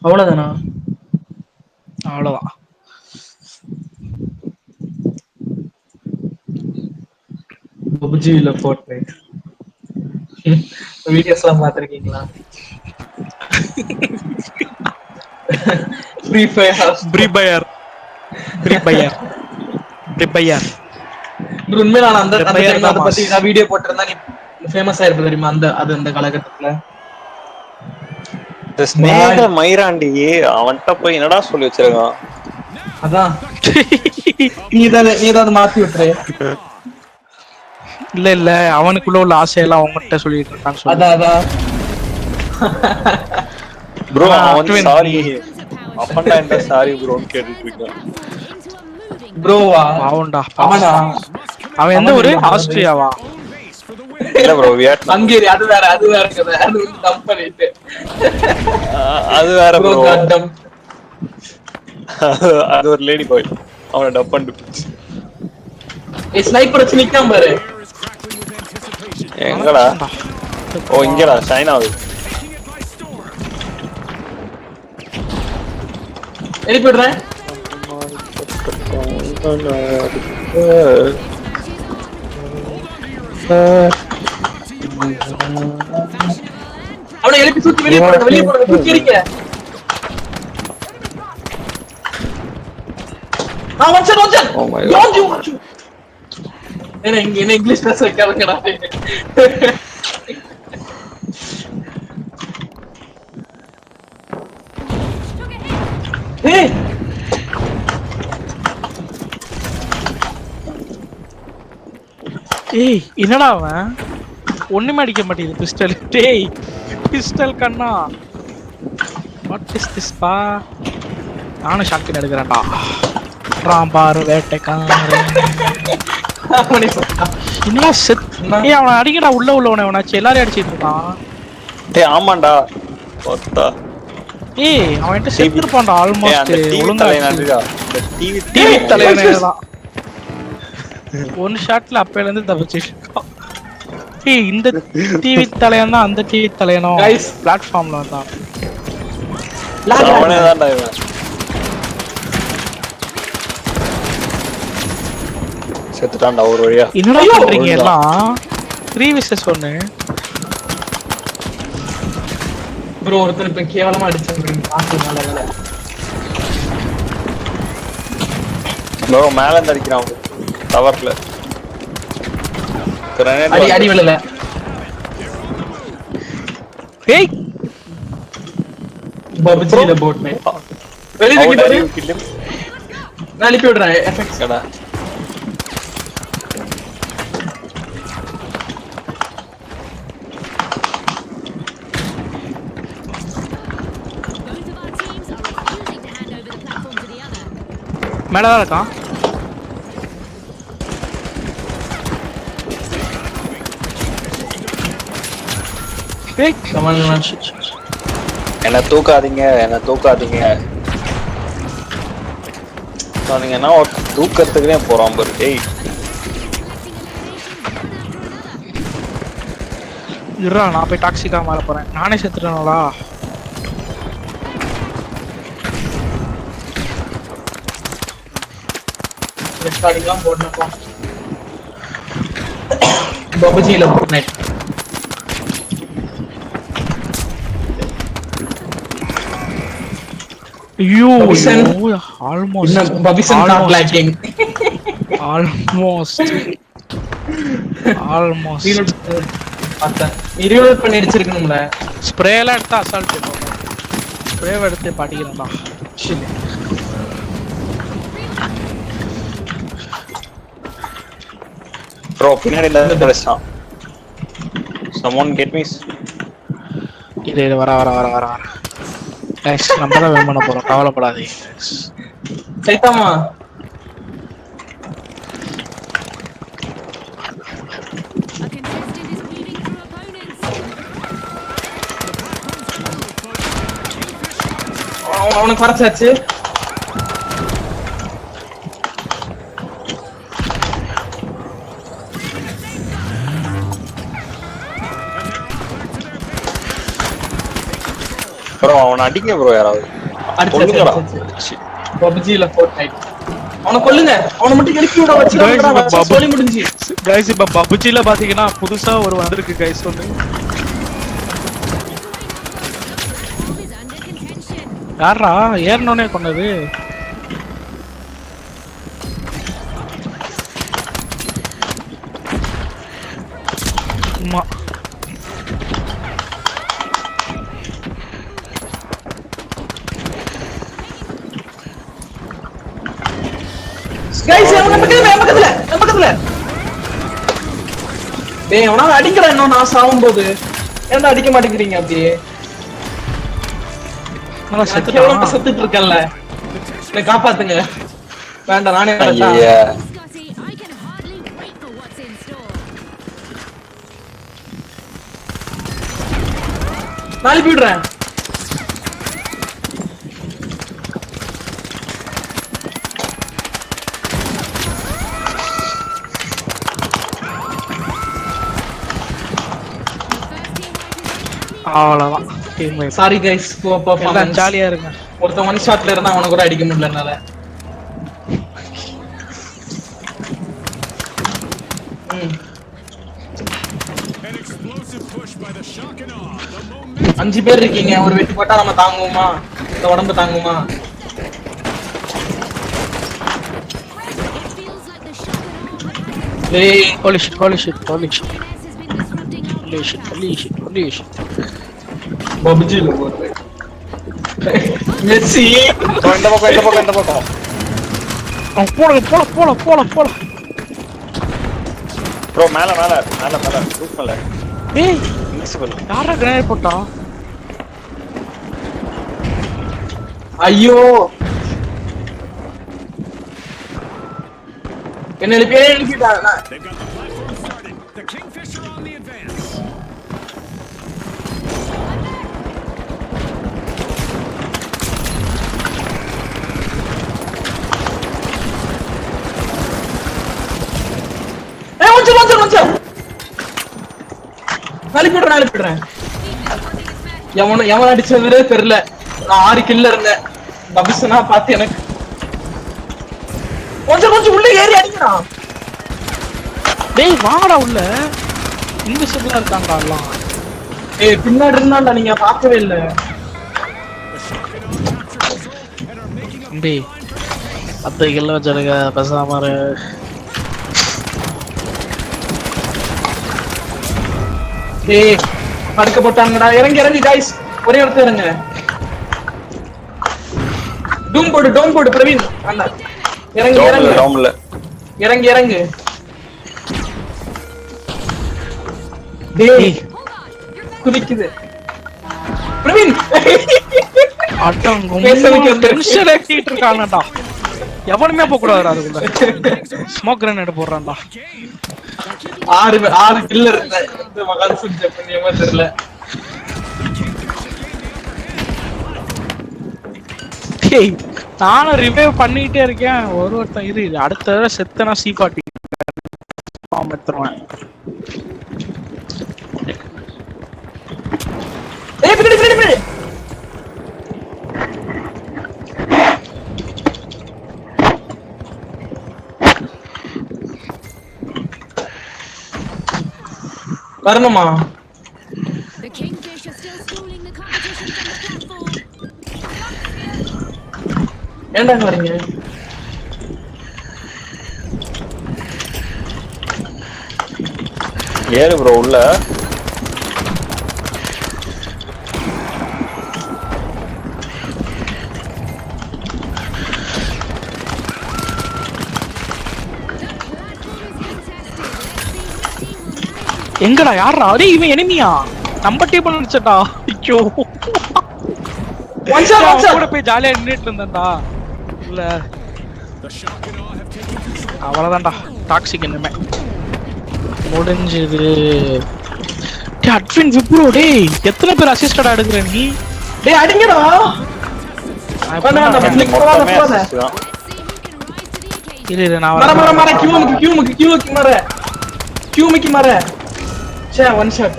அவ்வளவுதானா? அவ்வளவுதான். பப்ஜி இல்ல ஃபோர்ட்நைட். வீடியோஸ் எல்லாம் பாத்திருக்கீங்களா? Free Fire free hotspot. Fire free fire free fire உண்மையில நான் அந்த ஃப்ரீ அந்த பயர் டைம்ல தான் அதை மாஸ். பத்தி நான் வீடியோ போட்டிருந்தா நீ ஃபேமஸ் ஆயிருப்ப தெரியுமா? அந்த அது அந்த காலகட்டத்துல இந்த ஸ்னேக பாய். மயிராண்டி அவன்கிட்ட போய் என்னடா சொல்லி வச்சிருக்கான். அதான் நீ ஏதாவது மாத்தி விட்டுரு. இல்ல இல்ல, அவனுக்குள்ள உள்ள ஆசையெல்லாம் அவங்ககிட்ட சொல்லிட்டு இருக்கான்னு சொல்லு. அதான் அதான். ப்ரோ ஆனா அவன் வந்து அட்வின் சாரி அப்பண்டா என்ன சாரி ப்ரோன்னு கேட்டுட்டு இருக்கான். ப்ரோவா? பாவம்டா அவனா? பாவம். அவன் எந்த அவன் ஊரு? இல்ல மறந்து. ஆஸ்திரியாவா? இல்ல ப்ரோ வியட்நாம். ஹங்கேரி. அது வேற கதை. அது வந்து டம்ப் பண்ணிட்டு அது வேற ப்ரோ ப்ரோ. God dump. அது ஒரு லேடி பாய். அவனை டப் பண்ணிட்டு போச்சு. ஸ்னைப்பர் வச்சு நிக்காம பாரு. எங்கடா? நினைச்சேன்டா. ஓ இங்கடா சைனாவு. எழுப்பி விடுறேன். அவனை எழுப்பி தூக்கி வெளியே போடுங்க தூக்கி எறிங்க. ஒன்சன். Oh my god. Don't you. என்ன இங்கிலீஷ் பேச வைக்காதங்கடா. ஏய் ஏய் என்னடா அவன் ஒண்ணுமே அடிக்க மாட்டேங்குது பிஸ்டல். டேய் பிஸ்டல் கண்ணா. வாட் இஸ் திஸ் பா? நானும் ஷாட்கன் எடுக்கிறேன்டா. பாரு வேட்டைக்காரன். என்னடா செத். ஏய் அவனை அடிக்கடா, உள்ள உள்ளவனை அவனாச்சு எல்லாரையும் அடிச்சிட்டு இருக்கான். டேய் ஆமாண்டா. ஒத்தா. ஏய் அவன் என்கிட்ட செத்துருப்பான்டா டேய் ஆல்மோஸ்ட். அந்த டிவி ஒழுங்கா தலையனாடிடா. இந்த டிவி டிவி தலைவனே தான். ஒன் ஷாட்ல அப்பையில இருந்து தப்பிச்சிட்டு இருக்கான். ஏய் இந்த டிவி தலையன் தான் அந்த டிவி தலையனும் Guys. பிளாட்ஃபார்ம்ல வந்தான். அவனே தான்டா இவன். செத்துட்டான்டா ஒரு வழியா. என்னடா பண்றீங்க எல்லாம்? 3 vs 1. ப்ரோ ஒருத்தர் இப்ப கேவலமா அடிச்சாங்க. பாத்துனால வேற. ப்ரோ மேல இருந்து அடிக்கிறான் டவர்ல. அடி விழல. ஏய் பப்ஜில போட் மே. வெளிய தூக்கி போடு. நான் அனுப்பி விடுறேன் எஃபெக்ட்ஸ். கடா. மேலதான் இருக்கான். ஏய் கமான். என்ன தூக்காதீங்க என்ன தூக்காதீங்க. சொன்னீங்கன்னா தூக்கத்துக்குனே போறான் பாரு. ஏய் இருடா நான் போய் டாக்ஸிக்கா மாற போறேன். நானே செத்துட்டேனோடா. ரெக்கார்டிங்லாம் போடுறப்போ பப்ஜில போட்நெட். ஐயோ பபிசன். ஆல்மோஸ்ட் இன்னும் பபிசன் நாட் லாக்கிங். ஆல்மோஸ்ட் பார்த்தா ரீலோட் பண்ணி அடிச்சிருக்கணும்ல. ஸ்ப்ரேலாம் எடுத்தா அசால்ட். ஸ்ப்ரேவை எடுத்து பாட்டிக்கிறேன்டா. ப்ரோ பின்னாடி இருந்து பிரச்சனை. someone get me. இது வர கைஸ் நம்ம தான் வின் பண்ண போறோம், கவலைப்படாதீங்க. சைதாமா அவனுக்கு குறைச்சாச்சு. ப்ரோ அவனை அடிங்க ப்ரோ யாராவது. கொல்லுங்கடா. பப்ஜில ஃபோர்ட்நைட். அவனை கொல்லுங்க. அவனை மட்டும் எழுப்பி விட வச்சுடா. சொல்லி முடிஞ்சு. गाइस இப்ப பப்ஜில பாத்தீங்கன்னா புதுசா ஒரு வந்திருக்கு गाइस ஒன்னு. யாரா ஏறனோனே கொன்னது? அம்மா गाइस நம்ம பக்கத்துல டேய் அவனா அடிக்கற இன்னும் நான் சாவும்போது ஏன்டா அடிக்க மாட்டேங்கறீங்க அப்படியே? நான் செத்துட்டு இருக்கேன்ல. என்ன காப்பாத்துங்க. வேண்டாம் நானே வரட்டா. நாலு போய்டுறேன். அவ்வளவுதான். Team wise. Sorry guys performance ஜாலியா இருங்க. ஒருத்த ஒன் ஷாட்ல இருந்தா அவன கூட அடிக்க முடியல என்னால. அஞ்சு பேர் இருக்கீங்க. ஒரு வெட்டி போட்டா நம்ம தாங்குவோமா? இந்த உடம்பு தாங்குமா? டேய் holy shit பப்ஜில போறே. மெஸ்ஸி இந்த பக்கம். போல. ப்ரோ மேல ரூஃப் மேல. ஏய் இன்விசிபிள். யாரா கிரேனேட் போட்டா? ஐயோ என்ன எழுப்பிட்டாங்க. நாலு போடுறேன். எவன் அடிச்சதுலே தெரியல. நான் 6 கில்ல இருந்தேன். பபிசனா பார்த்து எனக்கு கொஞ்சம் உள்ள ஏறி அடிக்கிறான். டேய் வாங்கடா உள்ள. இன்விசிபிளா இருக்காங்கடா எல்லாம். ஏய் பின்னாடி இருந்தான்டா நீங்க பார்க்கவே இல்ல. தம்பி அத்தை கில்ல வச்சிருக்க பேசாம இரு. டேய் படுக்க போட்டாங்கடா. இறங்கி गाइस ஒரே இடத்துல இறங்க. டூம் போடு பிரவீன். அண்ணா இறங்கு. டேய் குதிக்குது பிரவீன். அடங்க டென்ஷன் ஏத்திட்டு இருக்கானடா. எவனுமே போக கூடாதுடா அதுக்குள்ள. Smoke grenade போடுறான்டா. 6 கில்ல இருந்த இந்த மகான் சுஞ்ச பண்ணியமா தெரியல. டேய் நானும் ரிவைவ் பண்ணிட்டே இருக்கேன். ஒருத்தன் இரு அடுத்த தடவை செத்தனா C40 ஃபார்ம் எடுத்துறேன். ஏய் பிடி வரணுமா? ஏன்டா வரீங்க? ஏறு ப்ரோ உள்ள. எங்கடா யாரா? டேய் இவன் எனிமியா? நம்ம டீம் நினைச்சடா. ஐயோ ஒன் ஷாட் கூட போய் ஜாலியா நின்னுட்டு இருந்தேன்டா. இல்ல அவ்வளவுதான்டா. டாக்ஸிக் என்னமே முடிஞ்சது. டேய் அட்வின் விப்ரோ டேய் எத்தனை பேர் அசிஸ்டடா எடுக்குற நீ? டேய் அடிங்கடா. இரு நான் மர கியூமுக்கு மர சே ஒன் ஷாட்.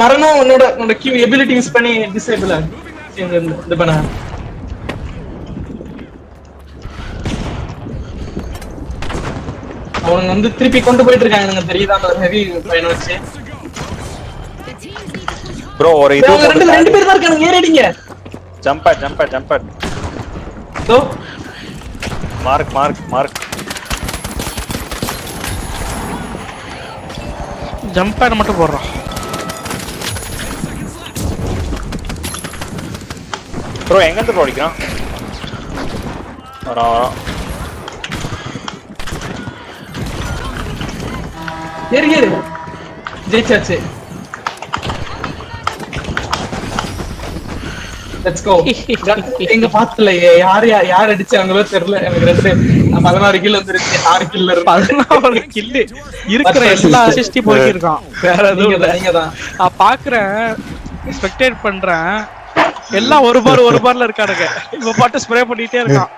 மரணம் உன்னோட கியூ எபிலிட்டி யூஸ் பண்ணி டிசேபிள் இது பண்ண. அவங்க வந்து திருப்பி கொண்டு போயிட்டு இருக்காங்க தெரியுதா அந்த ஹெவி பையனை வச்சு. ப்ரோ ஒரு இது ரெண்டு பேர் தான் இருக்காங்க, ஏறிடுங்க. Jumper so mark jump pad மட்டும் போடுறான். ப்ரோ எங்க இருந்து அடிக்கிறான்? வரான். ஏறு ஜெயிச்சாச்சு. Let's go. எங்க பாத்துல யார் அடிச்சாங்களோ தெரியல எனக்கு. 16 கில் வந்துருச்சு. 6 கில்ல 16 கில் இருக்கிற எல்லா அசிஸ்டையும் போயிருக்கான். வேற எதுவும் இல்ல. நீங்க தான் நான் பாக்குறேன், ஸ்பெக்டேட் பண்றேன், எல்லாம் ஒரு பார்ல இருக்கானுங்க. இப்ப பாட்டு ஸ்ப்ரே பண்ணிட்டே இருக்கான்.